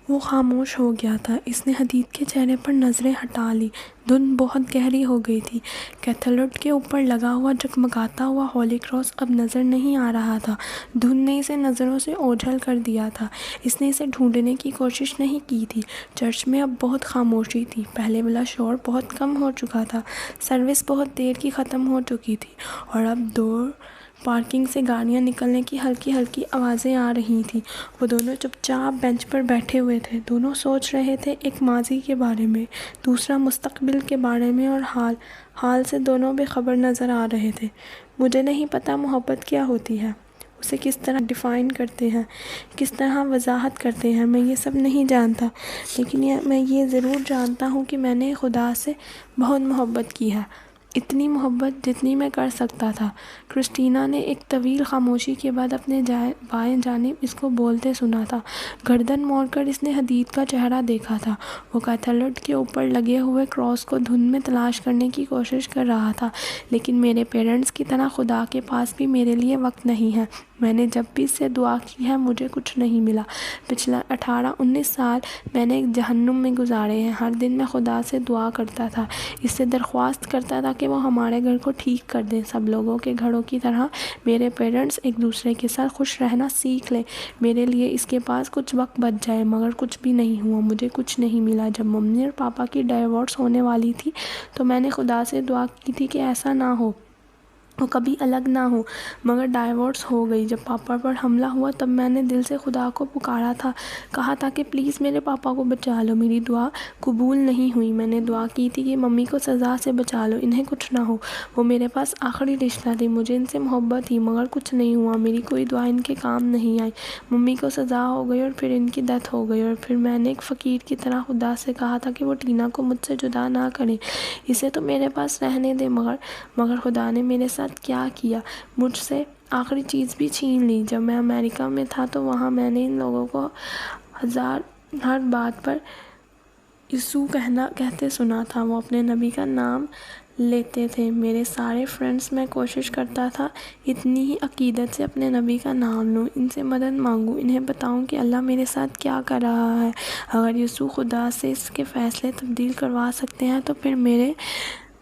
وہ خاموش ہو گیا تھا۔ اس نے حدید کے چہرے پر نظریں ہٹا لی۔ دھند بہت گہری ہو گئی تھی۔ کیتھیڈرل کے اوپر لگا ہوا جگمگاتا ہوا ہولی کراس اب نظر نہیں آ رہا تھا۔ دھند نے اسے نظروں سے اوجھل کر دیا تھا۔ اس نے اسے ڈھونڈنے کی کوشش نہیں کی تھی۔ چرچ میں اب بہت خاموشی تھی۔ پہلے والا شور بہت کم ہو چکا تھا۔ سروس بہت دیر کی ختم ہو چکی تھی اور اب دور پارکنگ سے گاڑیاں نکلنے کی ہلکی ہلکی آوازیں آ رہی تھیں۔ وہ دونوں چپ چاپ بینچ پر بیٹھے ہوئے تھے۔ دونوں سوچ رہے تھے، ایک ماضی کے بارے میں، دوسرا مستقبل کے بارے میں، اور حال سے دونوں بے خبر نظر آ رہے تھے۔ مجھے نہیں پتا محبت کیا ہوتی ہے، اسے کس طرح ڈیفائن کرتے ہیں، کس طرح وضاحت کرتے ہیں، میں یہ سب نہیں جانتا، لیکن میں یہ ضرور جانتا ہوں کہ میں نے خدا سے بہت محبت کی ہے، اتنی محبت جتنی میں کر سکتا تھا۔ کرسٹینا نے ایک طویل خاموشی کے بعد اپنے بائیں جانب اس کو بولتے سنا تھا۔ گردن موڑ کر اس نے حدید کا چہرہ دیکھا تھا۔ وہ کیتھیڈرل کے اوپر لگے ہوئے کراس کو دھند میں تلاش کرنے کی کوشش کر رہا تھا۔ لیکن میرے پیرنٹس کی طرح خدا کے پاس بھی میرے لیے وقت نہیں ہے۔ میں نے جب بھی اس سے دعا کی ہے مجھے کچھ نہیں ملا۔ پچھلے 18-19 سال میں نے ایک جہنم میں گزارے ہیں۔ ہر دن میں خدا سے دعا کرتا تھا، اس سے درخواست کرتا تھا کہ وہ ہمارے گھر کو ٹھیک کر دے۔ سب لوگوں کے گھروں کی طرح میرے پیرنٹس ایک دوسرے کے ساتھ خوش رہنا سیکھ لیں، میرے لیے اس کے پاس کچھ وقت بچ جائے، مگر کچھ بھی نہیں ہوا، مجھے کچھ نہیں ملا۔ جب ممی اور پاپا کی ڈائیورس ہونے والی تھی تو میں نے خدا سے دعا کی تھی کہ ایسا نہ ہو، وہ کبھی الگ نہ ہو، مگر ڈائیورس ہو گئی۔ جب پاپا پر حملہ ہوا تب میں نے دل سے خدا کو پکارا تھا، کہا تھا کہ پلیز میرے پاپا کو بچا لو۔ میری دعا قبول نہیں ہوئی۔ میں نے دعا کی تھی کہ ممی کو سزا سے بچا لو، انہیں کچھ نہ ہو، وہ میرے پاس آخری رشتہ تھی، مجھے ان سے محبت تھی، مگر کچھ نہیں ہوا، میری کوئی دعا ان کے کام نہیں آئی۔ ممی کو سزا ہو گئی اور پھر ان کی ڈیتھ ہو گئی، اور پھر میں نے ایک فقیر کی طرح خدا سے کہا تھا کہ وہ ٹینا کو مجھ سے جدا نہ کرے، اسے تو میرے پاس رہنے دے، مگر خدا نے میرے ساتھ کیا کیا، مجھ سے آخری چیز بھی چھین لی۔ جب میں امریکہ میں تھا تو وہاں میں نے ان لوگوں کو ہر بات پر یسوع کہتے سنا تھا، وہ اپنے نبی کا نام لیتے تھے۔ میرے سارے فرینڈز، میں کوشش کرتا تھا اتنی ہی عقیدت سے اپنے نبی کا نام لوں، ان سے مدد مانگوں، انہیں بتاؤں کہ اللہ میرے ساتھ کیا کر رہا ہے۔ اگر یسوع خدا سے اس کے فیصلے تبدیل کروا سکتے ہیں تو پھر میرے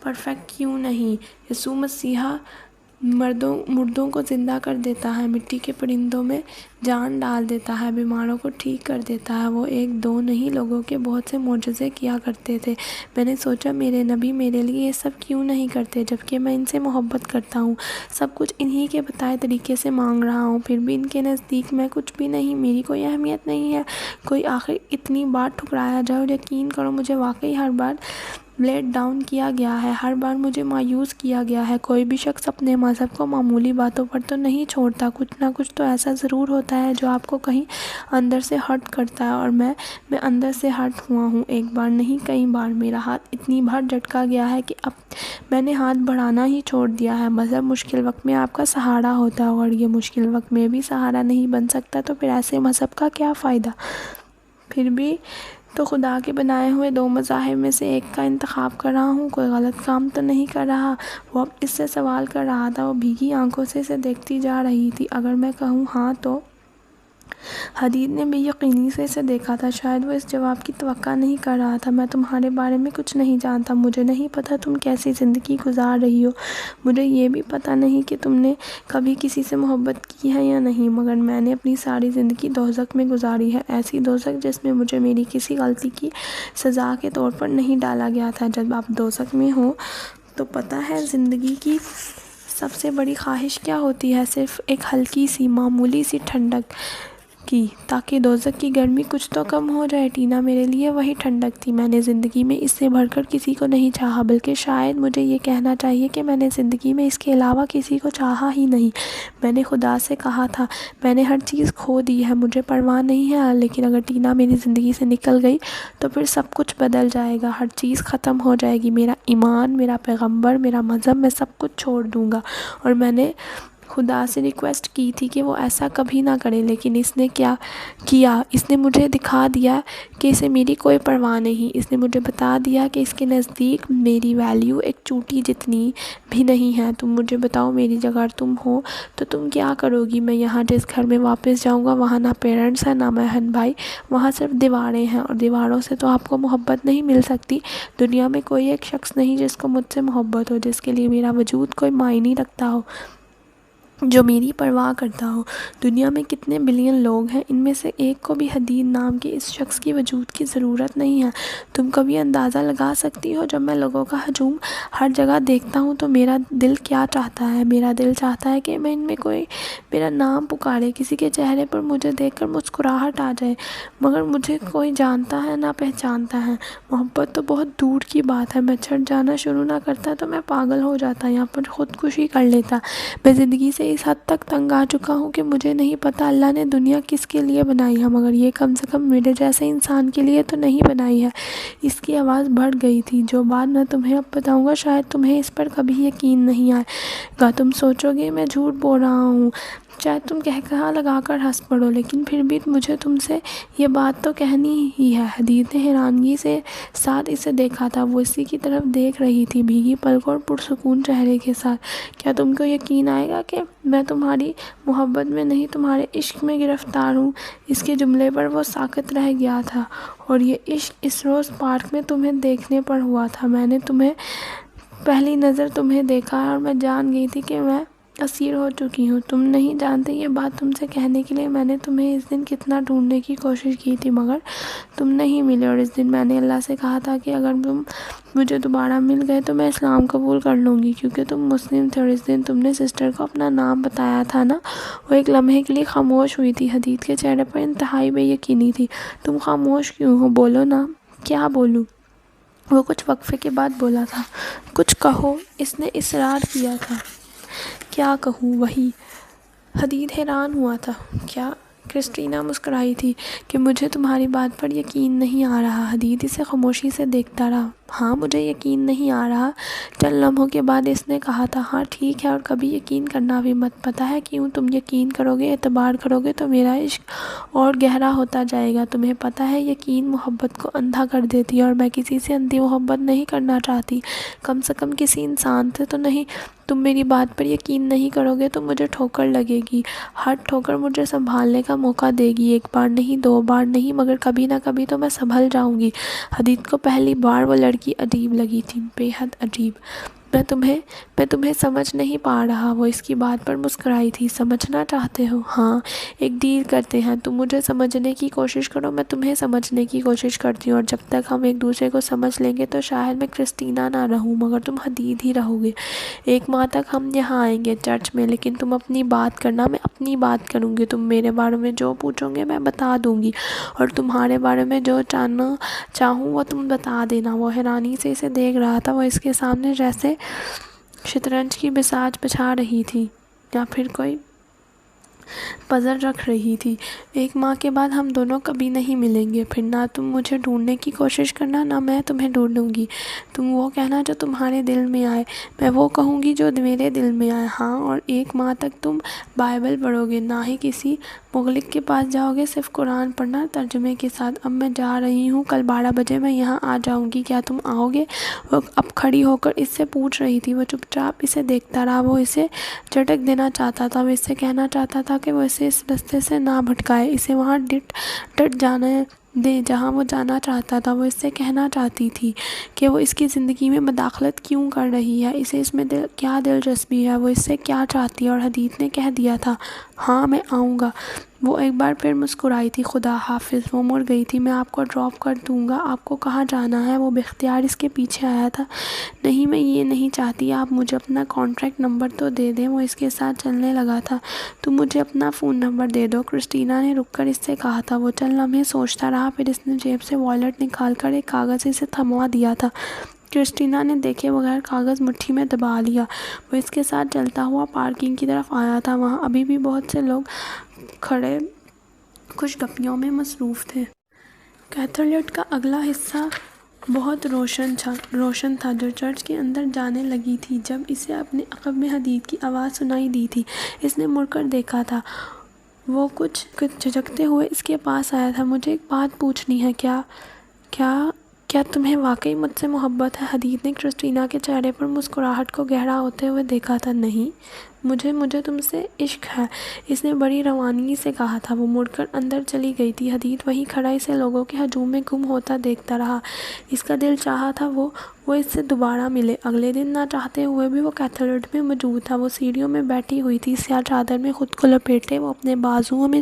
پرفیکٹ کیوں نہیں؟ یسوع مسیحا مردوں کو زندہ کر دیتا ہے، مٹی کے پرندوں میں جان ڈال دیتا ہے، بیماروں کو ٹھیک کر دیتا ہے۔ وہ ایک دو نہیں، لوگوں کے بہت سے معجزے کیا کرتے تھے۔ میں نے سوچا میرے نبی میرے لیے یہ سب کیوں نہیں کرتے، جبکہ میں ان سے محبت کرتا ہوں، سب کچھ انہی کے بتائے طریقے سے مانگ رہا ہوں، پھر بھی ان کے نزدیک میں کچھ بھی نہیں، میری کوئی اہمیت نہیں ہے۔ کوئی آخر اتنی بار ٹھکرایا جائے، اور یقین کرو مجھے واقعی ہر بار لیٹ ڈاؤن کیا گیا ہے، ہر بار مجھے مایوس کیا گیا ہے۔ کوئی بھی شخص اپنے مذہب کو معمولی باتوں پر تو نہیں چھوڑتا، کچھ نہ کچھ تو ایسا ضرور ہوتا ہے جو آپ کو کہیں اندر سے ہرٹ کرتا ہے، اور میں اندر سے ہرٹ ہوا ہوں، ایک بار نہیں کئی بار۔ میرا ہاتھ اتنی بار جھٹکا گیا ہے کہ اب میں نے ہاتھ بڑھانا ہی چھوڑ دیا ہے۔ مذہب مشکل وقت میں آپ کا سہارا ہوتا ہے، اور یہ مشکل وقت میں بھی سہارا نہیں بن سکتا تو پھر ایسے مذہب کا کیا فائدہ؟ پھر بھی تو خدا کے بنائے ہوئے دو مذاہب میں سے ایک کا انتخاب کر رہا ہوں، کوئی غلط کام تو نہیں کر رہا؟ وہ اب اس سے سوال کر رہا تھا۔ وہ بھیگی آنکھوں سے اسے دیکھتی جا رہی تھی۔ اگر میں کہوں ہاں تو؟ حدید نے بے یقینی سے اسے دیکھا تھا، شاید وہ اس جواب کی توقع نہیں کر رہا تھا۔ میں تمہارے بارے میں کچھ نہیں جانتا، مجھے نہیں پتا تم کیسی زندگی گزار رہی ہو، مجھے یہ بھی پتا نہیں کہ تم نے کبھی کسی سے محبت کی ہے یا نہیں، مگر میں نے اپنی ساری زندگی دوزخ میں گزاری ہے، ایسی دوزخ جس میں مجھے میری کسی غلطی کی سزا کے طور پر نہیں ڈالا گیا تھا۔ جب آپ دوزخ میں ہو تو پتا ہے زندگی کی سب سے بڑی خواہش کیا ہوتی ہے؟ صرف ایک ہلکی سی معمولی سی ٹھنڈک کی، تاکہ دوزخ کی گرمی کچھ تو کم ہو جائے۔ ٹینا میرے لیے وہی ٹھنڈک تھی۔ میں نے زندگی میں اس سے بڑھ کر کسی کو نہیں چاہا، بلکہ شاید مجھے یہ کہنا چاہیے کہ میں نے زندگی میں اس کے علاوہ کسی کو چاہا ہی نہیں۔ میں نے خدا سے کہا تھا میں نے ہر چیز کھو دی ہے، مجھے پرواہ نہیں ہے، لیکن اگر ٹینا میری زندگی سے نکل گئی تو پھر سب کچھ بدل جائے گا، ہر چیز ختم ہو جائے گی، میرا ایمان، میرا پیغمبر، میرا مذہب، میں سب کچھ چھوڑ دوں گا۔ اور میں نے خدا سے ریکویسٹ کی تھی کہ وہ ایسا کبھی نہ کرے، لیکن اس نے کیا کیا؟ اس نے مجھے دکھا دیا کہ اسے میری کوئی پرواہ نہیں۔ اس نے مجھے بتا دیا کہ اس کے نزدیک میری ویلیو ایک چوٹی جتنی بھی نہیں ہے۔ تم مجھے بتاؤ، میری جگہ تم ہو تو تم کیا کرو گی؟ میں یہاں جس گھر میں واپس جاؤں گا وہاں نہ پیرنٹس ہیں نہ بہن بھائی، وہاں صرف دیواریں ہیں، اور دیواروں سے تو آپ کو محبت نہیں مل سکتی۔ دنیا میں کوئی ایک شخص نہیں جس کو مجھ سے محبت ہو، جس کے لیے میرا وجود کوئی معنی رکھتا ہو، جو میری پرواہ کرتا ہو۔ دنیا میں کتنے بلین لوگ ہیں، ان میں سے ایک کو بھی حدید نام کے اس شخص کی وجود کی ضرورت نہیں ہے۔ تم کبھی اندازہ لگا سکتی ہو، جب میں لوگوں کا ہجوم ہر جگہ دیکھتا ہوں تو میرا دل کیا چاہتا ہے؟ میرا دل چاہتا ہے کہ میں ان میں کوئی میرا نام پکارے، کسی کے چہرے پر مجھے دیکھ کر مسکراہٹ آ جائے، مگر مجھے کوئی جانتا ہے نہ پہچانتا ہے۔ محبت تو بہت دور کی بات ہے، میں چھٹ جانا شروع نہ کرتا تو میں پاگل ہو جاتا یا پھر خودکشی کر لیتا۔ میں زندگی سے اس حد تک تنگ آ چکا ہوں کہ مجھے نہیں پتا اللہ نے دنیا کس کے لیے بنائی ہے، مگر یہ کم سے کم میرے جیسے انسان کے لیے تو نہیں بنائی ہے۔ اس کی آواز بڑھ گئی تھی۔ جو بات میں تمہیں اب بتاؤں گا شاید تمہیں اس پر کبھی یقین نہیں آئے گا، تم سوچو گے میں جھوٹ بول رہا ہوں، شاید تم قہقہا لگا کر ہنس پڑو، لیکن پھر بھی مجھے تم سے یہ بات تو کہنی ہی ہے۔ حدید نے حیرانگی سے ساتھ اسے دیکھا تھا، وہ اسی کی طرف دیکھ رہی تھی بھیگی پلکوں اور پرسکون چہرے کے ساتھ۔ کیا تم کو یقین آئے گا کہ میں تمہاری محبت میں نہیں تمہارے عشق میں گرفتار ہوں؟ اس کے جملے پر وہ ساکت رہ گیا تھا۔ اور یہ عشق اس روز پارک میں تمہیں دیکھنے پر ہوا تھا۔ میں نے تمہیں پہلی نظر تمہیں دیکھا اور میں جان گئی تھی کہ میں اسیر ہو چکی ہوں۔ تم نہیں جانتے یہ بات تم سے کہنے کے لیے میں نے تمہیں اس دن کتنا ڈھونڈنے کی کوشش کی تھی، مگر تم نہیں ملے، اور اس دن میں نے اللہ سے کہا تھا کہ اگر تم مجھے دوبارہ مل گئے تو میں اسلام قبول کر لوں گی، کیونکہ تم مسلم تھے، اور اس دن تم نے سسٹر کو اپنا نام بتایا تھا نا۔ وہ ایک لمحے کے لیے خاموش ہوئی تھی۔ حدید کے چہرے پر انتہائی بے یقینی تھی۔ تم خاموش کیوں ہو؟ بولو نا۔ کیا بولوں؟ وہ کچھ وقفے کے بعد بولا تھا۔ کچھ کہو، اس نے اصرار کیا تھا۔ کیا کہوں؟ وہی۔ حدید حیران ہوا تھا۔ کیا؟ کرسٹینا مسکرائی تھی کہ مجھے تمہاری بات پر یقین نہیں آ رہا۔ حدید اسے خاموشی سے دیکھتا رہا۔ ہاں، مجھے یقین نہیں آ رہا۔ چند لمحوں کے بعد اس نے کہا تھا، ہاں ٹھیک ہے، اور کبھی یقین کرنا بھی مت۔ پتہ ہے کیوں؟ تم یقین کرو گے، اعتبار کرو گے تو میرا عشق اور گہرا ہوتا جائے گا۔ تمہیں پتہ ہے یقین محبت کو اندھا کر دیتی ہے، اور میں کسی سے اندھی محبت نہیں کرنا چاہتی، کم سے کم کسی انسان سے تو نہیں۔ تم میری بات پر یقین نہیں کرو گے تو مجھے ٹھوکر لگے گی۔ ہر ٹھوکر مجھے سنبھالنے کا موقع دے گی، ایک بار نہیں، دو بار نہیں، مگر کبھی نہ کبھی تو میں سنبھل جاؤں گی۔ حدید کو پہلی بار وہ لڑکی عجیب لگی تھی، بے حد عجیب۔ میں تمہیں سمجھ نہیں پا رہا۔ وہ اس کی بات پر مسکرائی تھی۔ سمجھنا چاہتے ہو؟ ہاں، ایک ڈیل کرتے ہیں، تم مجھے سمجھنے کی کوشش کرو، میں تمہیں سمجھنے کی کوشش کرتی ہوں، اور جب تک ہم ایک دوسرے کو سمجھ لیں گے تو شاید میں کرسٹینا نہ رہوں، مگر تم حدید ہی رہو گے۔ ایک ماہ تک ہم یہاں آئیں گے چرچ میں، لیکن تم اپنی بات کرنا، میں اپنی بات کروں گی۔ تم میرے بارے میں جو پوچھو گے میں بتا دوں گی، اور تمہارے بارے میں جو جاننا چاہوں وہ تم بتا دینا۔ وہ حیرانی سے اسے دیکھ رہا تھا۔ وہ اس کے سامنے جیسے شطرنج کی بساط بچھا رہی تھی یا پھر کوئی پزل رکھ رہی تھی۔ ایک ماہ کے بعد ہم دونوں کبھی نہیں ملیں گے، پھر نہ تم مجھے ڈھونڈنے کی کوشش کرنا نہ میں تمہیں ڈھونڈوں گی۔ تم وہ کہنا جو تمہارے دل میں آئے، میں وہ کہوں گی جو میرے دل میں آئے۔ ہاں، اور ایک ماہ تک تم بائبل پڑھو گے، نہ ہی کسی مغلق کے پاس جاؤ گے، صرف قرآن پڑھنا ترجمے کے ساتھ۔ اب میں جا رہی ہوں، کل 12 بجے میں یہاں آ جاؤں گی، کیا تم آؤ گے؟ وہ اب کھڑی ہو کر اس سے پوچھ رہی تھی۔ وہ چپ چاپ اسے دیکھتا رہا۔ وہ اسے جھٹک دینا چاہتا تھا، وہ اس سے کہنا چاہتا تھا کہ وہ اسے اس رستے سے نہ بھٹکائے، اسے وہاں ڈٹ جانے دے جہاں وہ جانا چاہتا تھا۔ وہ اس سے کہنا چاہتی تھی کہ وہ اس کی زندگی میں مداخلت کیوں کر رہی ہے، اسے اس میں کیا دلچسپی ہے، وہ اس سے کیا چاہتی ہے، اور حدید نے کہہ دیا تھا، ہاں میں آؤں گا۔ وہ ایک بار پھر مسکرائی تھی۔ خدا حافظ۔ وہ مڑ گئی تھی۔ میں آپ کو ڈراپ کر دوں گا، آپ کو کہاں جانا ہے؟ وہ بے اختیار اس کے پیچھے آیا تھا۔ نہیں، میں یہ نہیں چاہتی، آپ مجھے اپنا کانٹیکٹ نمبر تو دے دیں۔ وہ اس کے ساتھ چلنے لگا تھا۔ تم مجھے اپنا فون نمبر دے دو، کرسٹینا نے رک کر اس سے کہا تھا۔ وہ چند لمحے سوچتا رہا، پھر اس نے جیب سے والیٹ نکال کر ایک کاغذ اسے تھموا دیا تھا۔ کرسٹینا نے دیکھے بغیر کاغذ مٹھی میں دبا لیا۔ وہ اس کے ساتھ چلتا ہوا پارکنگ کی طرف آیا تھا۔ وہاں ابھی بھی بہت سے لوگ کھڑے خوش گپیوں میں مصروف تھے۔ کیتھرلٹ کا اگلا حصہ بہت روشن تھا جو چرچ کے اندر جانے لگی تھی۔ جب اسے اپنے عقب میں حدید کی آواز سنائی دی تھی، اس نے مڑ کر دیکھا تھا۔ وہ کچھ جھجکتے ہوئے اس کے پاس آیا تھا۔ مجھے ایک بات پوچھنی ہے، کیا تمہیں واقعی مجھ سے محبت ہے؟ حدید نے کرسٹینا کے چہرے پر مسکراہٹ کو گہرا ہوتے ہوئے دیکھا تھا۔ نہیں، مجھے تم سے عشق ہے، اس نے بڑی روانگی سے کہا تھا۔ وہ مڑ کر اندر چلی گئی تھی۔ حدید وہیں کھڑا اسے لوگوں کے ہجوم میں گم ہوتا دیکھتا رہا۔ اس کا دل چاہا تھا وہ اس سے دوبارہ ملے۔ اگلے دن نہ چاہتے ہوئے بھی وہ کیتھیڈرل میں موجود تھا۔ وہ سیڑھیوں میں بیٹھی ہوئی تھی، سیاہ چادر میں خود کو لپیٹے وہ اپنے بازوؤں میں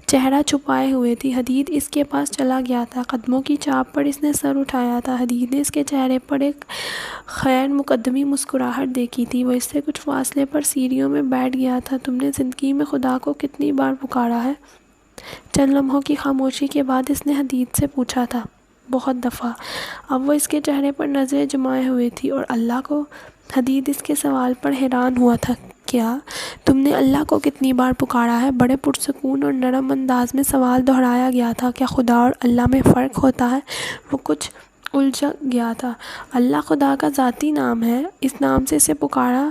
چہرہ چھپائے ہوئے تھی۔ حدید اس کے پاس چلا گیا تھا، قدموں کی چاپ پر اس نے سر اٹھایا تھا۔ حدید نے اس کے چہرے پر ایک خیر مقدمی مسکراہٹ دیکھی تھی۔ وہ اس سے کچھ فاصلے پر سیڑھیوں میں بیٹھ گیا تھا۔ تم نے زندگی میں خدا کو کتنی بار پکارا ہے؟ چند لمحوں کی خاموشی کے بعد اس نے حدید سے پوچھا تھا۔ بہت دفعہ۔ اب وہ اس کے چہرے پر نظریں جمائے ہوئے تھی۔ اور اللہ کو؟ حدید اس کے سوال پر حیران ہوا تھا۔ کیا تم نے اللہ کو کتنی بار پکارا ہے؟ بڑے پرسکون اور نرم انداز میں سوال دہرایا گیا تھا۔ کیا خدا اور اللہ میں فرق ہوتا ہے؟ وہ کچھ الجھ گیا تھا۔ اللہ خدا کا ذاتی نام ہے، اس نام سے اسے پکارا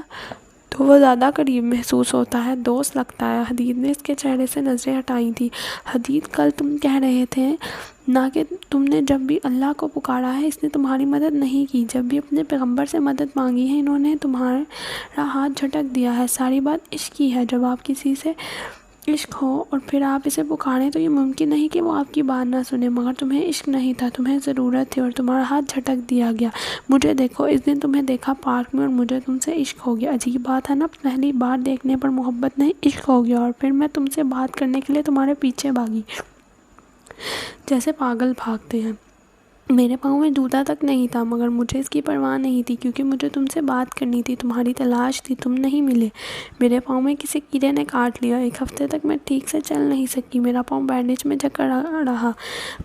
تو وہ زیادہ قریب محسوس ہوتا ہے، دوست لگتا ہے۔ حدید نے اس کے چہرے سے نظریں ہٹائی تھیں۔ حدید، کل تم کہہ رہے تھے نہ کہ تم نے جب بھی اللہ کو پکارا ہے اس نے تمہاری مدد نہیں کی، جب بھی اپنے پیغمبر سے مدد مانگی ہے انہوں نے تمہارا ہاتھ جھٹک دیا ہے۔ ساری بات عشق کی ہے۔ جب آپ کسی سے عشق ہو اور پھر آپ اسے پکاریں تو یہ ممکن نہیں کہ وہ آپ کی بات نہ سنے۔ مگر تمہیں عشق نہیں تھا، تمہیں ضرورت تھی اور تمہارا ہاتھ جھٹک دیا گیا۔ مجھے دیکھو، اس دن تمہیں دیکھا پارک میں اور مجھے تم سے عشق ہو گیا۔ عجیب بات ہے نا، پہلی بار دیکھنے پر محبت نہیں عشق ہو گیا۔ اور پھر میں تم سے بات کرنے کے لیے تمہارے پیچھے بھاگی جیسے پاگل بھاگتے ہیں۔ میرے پاؤں میں جوتا تک نہیں تھا، مگر مجھے اس کی پرواہ نہیں تھی کیونکہ مجھے تم سے بات کرنی تھی، تمہاری تلاش تھی، تم نہیں ملے۔ میرے پاؤں میں کسی کیڑے نے کاٹ لیا۔ ایک ہفتے تک میں ٹھیک سے چل نہیں سکی، میرا پاؤں بینڈیج میں جکڑ رہا،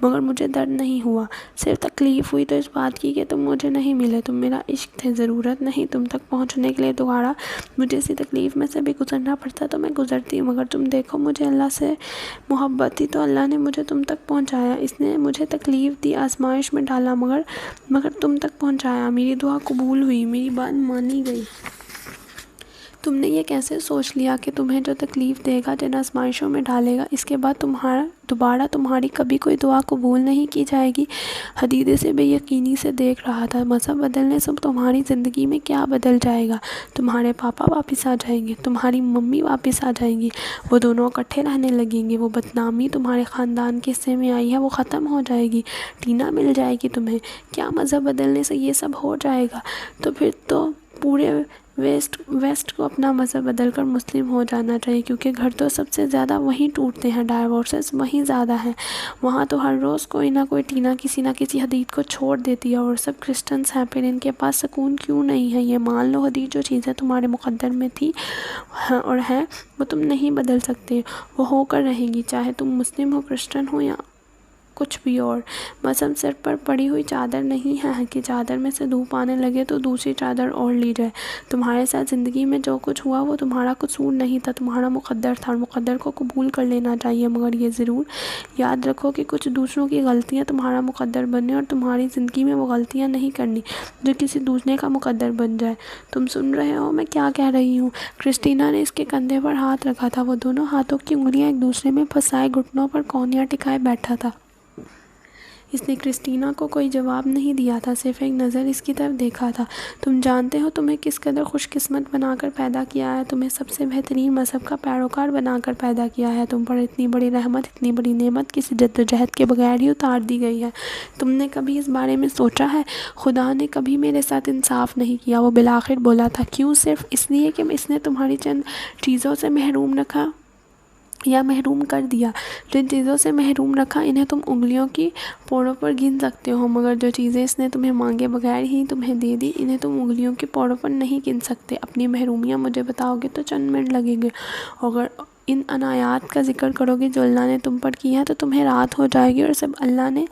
مگر مجھے درد نہیں ہوا، صرف تکلیف ہوئی تو اس بات کی کہ تم مجھے نہیں ملے۔ تم میرا عشق تھے، ضرورت نہیں تم تک پہنچنے کے لیے دوبارہ مجھے اسی تکلیف میں سے بھی گزرنا پڑتا تو میں گزرتی، مگر تم دیکھو، مجھے اللہ سے محبت تھی تو اللہ نے مجھے تم تک پہنچایا۔ اس نے مجھے تکلیف دی، آزمائش میں ڈالا، مگر تم تک پہنچایا۔ میری دعا قبول ہوئی، میری بات مانی گئی۔ تم نے یہ کیسے سوچ لیا کہ تمہیں جو تکلیف دے گا، جن آزمائشوں میں ڈالے گا، اس کے بعد دوبارہ تمہاری کبھی کوئی دعا قبول نہیں کی جائے گی؟ حدید سے بے یقینی سے دیکھ رہا تھا۔ مذہب بدلنے سے تمہاری زندگی میں کیا بدل جائے گا؟ تمہارے پاپا واپس آ جائیں گے، تمہاری ممی واپس آ جائیں گی، وہ دونوں اکٹھے رہنے لگیں گے، وہ بدنامی تمہارے خاندان کے حصے میں آئی ہے وہ ختم ہو جائے گی، ٹینا مل جائے گی تمہیں۔ کیا مذہب بدلنے سے یہ سب ہو جائے گا؟ تو پھر تو پورے ویسٹ کو اپنا مذہب بدل کر مسلم ہو جانا چاہیے، کیونکہ گھر تو سب سے زیادہ وہیں ٹوٹتے ہیں، ڈائیورسز وہیں زیادہ ہیں، وہاں تو ہر روز کوئی نہ کوئی ٹینا کسی نہ کسی حدید کو چھوڑ دیتی ہے، اور سب کرسچنس ہیں، پھر ان کے پاس سکون کیوں نہیں ہے؟ یہ مان لو حدید، جو چیزیں تمہارے مقدر میں تھی اور ہیں وہ تم نہیں بدل سکتے، وہ ہو کر رہیں گی، چاہے تم مسلم ہو، کرسچن ہو یا کچھ بھی اور۔ مذہب سر پر پڑی ہوئی چادر نہیں ہے کہ چادر میں سے دھوپ آنے لگے تو دوسری چادر اوڑھ لی جائے۔ تمہارے ساتھ زندگی میں جو کچھ ہوا وہ تمہارا قصور نہیں تھا، تمہارا مقدر تھا، اور مقدر کو قبول کر لینا چاہیے، مگر یہ ضرور یاد رکھو کہ کچھ دوسروں کی غلطیاں تمہارا مقدر بننے اور تمہاری زندگی میں وہ غلطیاں نہیں کرنی جو کسی دوسرے کا مقدر بن جائے۔ تم سن رہے ہو میں کیا کہہ رہی ہوں؟ کرسٹینا نے اس کے کندھے پر ہاتھ رکھا تھا۔ وہ دونوں ہاتھوں کی انگلیاں ایک دوسرے میں پھنسائے گھٹنوں پر کونیاں ٹکائے بیٹھا تھا۔ اس نے کرسٹینا کو کوئی جواب نہیں دیا تھا، صرف ایک نظر اس کی طرف دیکھا تھا۔ تم جانتے ہو تمہیں کس قدر خوش قسمت بنا کر پیدا کیا ہے، تمہیں سب سے بہترین مذہب کا پیروکار بنا کر پیدا کیا ہے، تم پر اتنی بڑی رحمت، اتنی بڑی نعمت کسی جدوجہد کے بغیر ہی اتار دی گئی ہے۔ تم نے کبھی اس بارے میں سوچا ہے؟ خدا نے کبھی میرے ساتھ انصاف نہیں کیا، وہ بالآخر بولا تھا۔ کیوں؟ صرف اس لیے کہ اس نے تمہاری چند چیزوں سے محروم رکھا یا محروم کر دیا۔ جن چیزوں سے محروم رکھا انہیں تم انگلیوں کی پوڑوں پر گن سکتے ہو، مگر جو چیزیں اس نے تمہیں مانگے بغیر ہی تمہیں دے دی انہیں تم انگلیوں کی پوڑوں پر نہیں گن سکتے۔ اپنی محرومیاں مجھے بتاؤ گے تو چند منٹ لگیں گے، ان عنایات کا ذکر کرو گے جو اللہ نے تم پر کی ہے تو تمہیں رات ہو جائے گی، اور سب اللہ نے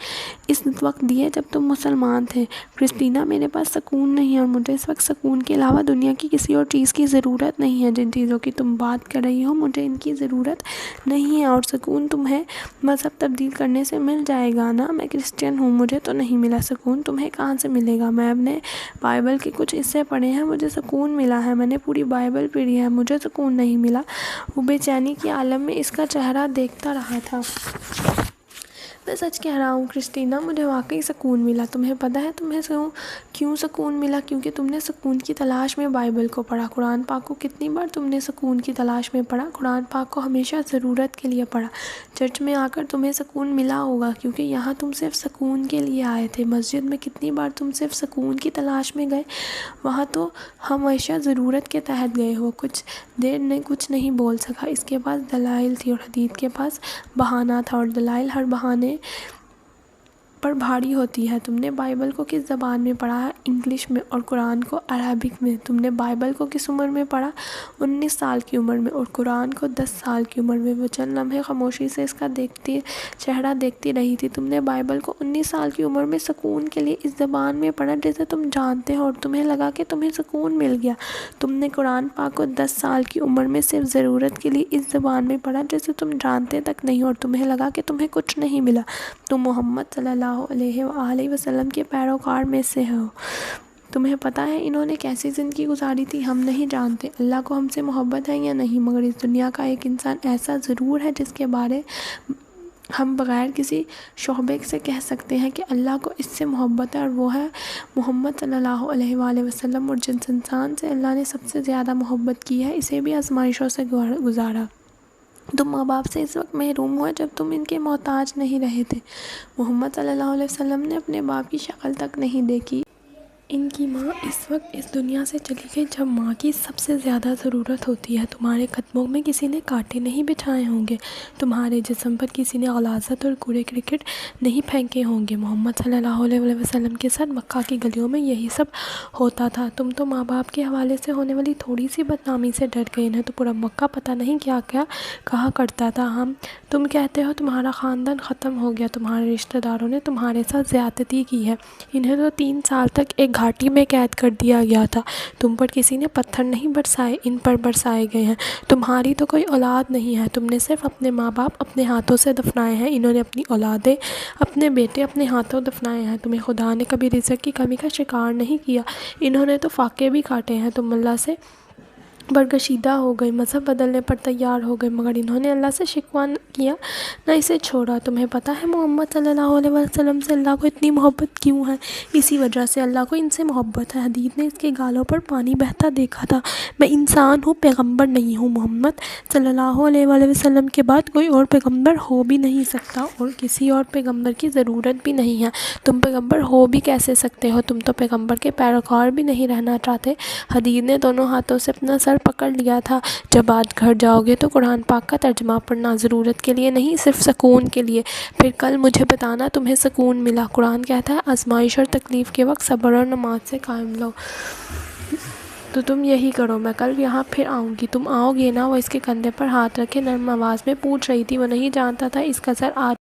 اس وقت دیے جب تم مسلمان تھے۔ کرسٹینا، میرے پاس سکون نہیں ہے اور مجھے اس وقت سکون کے علاوہ دنیا کی کسی اور چیز کی ضرورت نہیں ہے۔ جن چیزوں کی تم بات کر رہی ہو مجھے ان کی ضرورت نہیں ہے، اور سکون تمہیں مذہب تبدیل کرنے سے مل جائے گا نا۔ میں کرسچن ہوں، مجھے تو نہیں ملا سکون، تمہیں کہاں سے ملے گا؟ میں نے بائبل کے کچھ حصے پڑھے ہیں، مجھے سکون ملا ہے۔ میں نے پوری بائبل پڑھی ہے، مجھے سکون نہیں ملا۔ وہ بے چینی کے عالم میں اس کا چہرہ دیکھتا رہا تھا۔ میں سچ کہہ رہا ہوں کرسٹینا، مجھے واقعی سکون ملا۔ تمہیں پتہ ہے تمہیں کیوں سکون ملا؟ کیونکہ تم نے سکون کی تلاش میں بائبل کو پڑھا۔ قرآن پاک کو کتنی بار تم نے سکون کی تلاش میں پڑھا؟ قرآن پاک کو ہمیشہ ضرورت کے لیے پڑھا۔ چرچ میں آ کر تمہیں سکون ملا ہوگا کیونکہ یہاں تم صرف سکون کے لیے آئے تھے۔ مسجد میں کتنی بار تم صرف سکون کی تلاش میں گئے؟ وہاں تو ہمیشہ ضرورت کے تحت گئے ہو۔ کچھ دیر نے کچھ نہیں بول سکا۔ اس کے پاس دلائل تھی اور حدید کے پاس بہانہ تھا، اور دلائل ہر بہانے پر بھاری ہوتی ہے۔ تم نے بائبل کو کس زبان میں پڑھا ہے؟ انگلش میں، اور قرآن کو عربک میں۔ تم نے بائبل کو کس عمر میں پڑھا؟ 19 سال کی عمر میں، اور قرآن کو 10 سال کی عمر میں۔ وہ چند لمحے خاموشی سے اس کا چہرہ دیکھتی رہی تھی۔ تم نے بائبل کو 19 سال کی عمر میں سکون کے لیے اس زبان میں پڑھا جسے تم جانتے ہو، اور تمہیں لگا کہ تمہیں سکون مل گیا۔ تم نے قرآن پاک کو 10 سال کی عمر میں صرف ضرورت کے لیے اس زبان میں پڑھا جسے تم جانتے تک نہیں، اور تمہیں لگا کہ تمہیں کچھ نہیں ملا۔ تم محمد صلی اللہ علیہ وآلہ وسلم کے پیروکار میں سے ہو۔ تمہیں پتہ ہے انہوں نے کیسی زندگی گزاری تھی؟ ہم نہیں جانتے اللہ کو ہم سے محبت ہے یا نہیں، مگر اس دنیا کا ایک انسان ایسا ضرور ہے جس کے بارے ہم بغیر کسی شبہے سے کہہ سکتے ہیں کہ اللہ کو اس سے محبت ہے، اور وہ ہے محمد صلی اللہ علیہ وآلہ وسلم۔ اور جس انسان سے اللہ نے سب سے زیادہ محبت کی ہے اسے بھی آزمائشوں سے گزارا۔ تم ماں باپ سے اس وقت محروم ہوئے جب تم ان کے محتاج نہیں رہے تھے۔ محمد صلی اللہ علیہ وسلم نے اپنے باپ کی شکل تک نہیں دیکھی۔ ان کی ماں اس وقت اس دنیا سے چلی گئی جب ماں کی سب سے زیادہ ضرورت ہوتی ہے۔ تمہارے قدموں میں کسی نے کانٹے نہیں بچھائے ہوں گے، تمہارے جسم پر کسی نے غلاظت اور کوڑے کرکٹ نہیں پھینکے ہوں گے۔ محمد صلی اللہ علیہ وسلم کے ساتھ مکہ کی گلیوں میں یہی سب ہوتا تھا۔ تم تو ماں باپ کے حوالے سے ہونے والی تھوڑی سی بدنامی سے ڈر گئے، انہیں تو پورا مکہ پتہ نہیں کیا کیا کہا کرتا تھا۔ تم کہتے ہو تمہارا خاندان ختم ہو گیا، تمہارے رشتہ داروں نے تمہارے ساتھ زیادتی کی ہے، انہیں تو 3 سال تک ایک گھاٹی میں قید کر دیا گیا تھا۔ تم پر کسی نے پتھر نہیں برسائے، ان پر برسائے گئے ہیں۔ تمہاری تو کوئی اولاد نہیں ہے، تم نے صرف اپنے ماں باپ اپنے ہاتھوں سے دفنائے ہیں، انہوں نے اپنی اولادیں، اپنے بیٹے اپنے ہاتھوں دفنائے ہیں۔ تمہیں خدا نے کبھی رزق کی کمی کا شکار نہیں کیا، انہوں نے تو فاقے بھی کاٹے ہیں۔ تم اللہ سے برگشیدہ ہو گئے، مذہب بدلنے پر تیار ہو گئے، مگر انہوں نے اللہ سے شکوہ نہ کیا نہ اسے چھوڑا۔ تمہیں پتہ ہے محمد صلی اللہ علیہ وسلم سے اللہ کو اتنی محبت کیوں ہے؟ اسی وجہ سے اللہ کو ان سے محبت ہے۔ حدید نے اس کے گالوں پر پانی بہتا دیکھا تھا۔ میں انسان ہوں، پیغمبر نہیں ہوں۔ محمد صلی اللہ علیہ وسلم کے بعد کوئی اور پیغمبر ہو بھی نہیں سکتا، اور کسی اور پیغمبر کی ضرورت بھی نہیں ہے۔ تم پیغمبر ہو بھی کیسے سکتے ہو؟ تم تو پیغمبر کے پیروکار بھی نہیں رہنا چاہتے۔ حدید نے دونوں ہاتھوں سے اپنا سر پکڑ لیا تھا۔ جب آج گھر جاؤ گے تو قرآن پاک کا ترجمہ پڑھنا، ضرورت کے لیے نہیں، صرف سکون کے لیے۔ پھر کل مجھے بتانا تمہیں سکون ملا۔ قرآن کہتا ہے آزمائش اور تکلیف کے وقت صبر اور نماز سے قائم رہو۔ تو تم یہی کرو۔ میں کل یہاں پھر آؤں گی، تم آؤ گے نا؟ وہ اس کے کندھے پر ہاتھ رکھے نرم آواز میں پوچھ رہی تھی۔ وہ نہیں جانتا تھا اس کا سر آج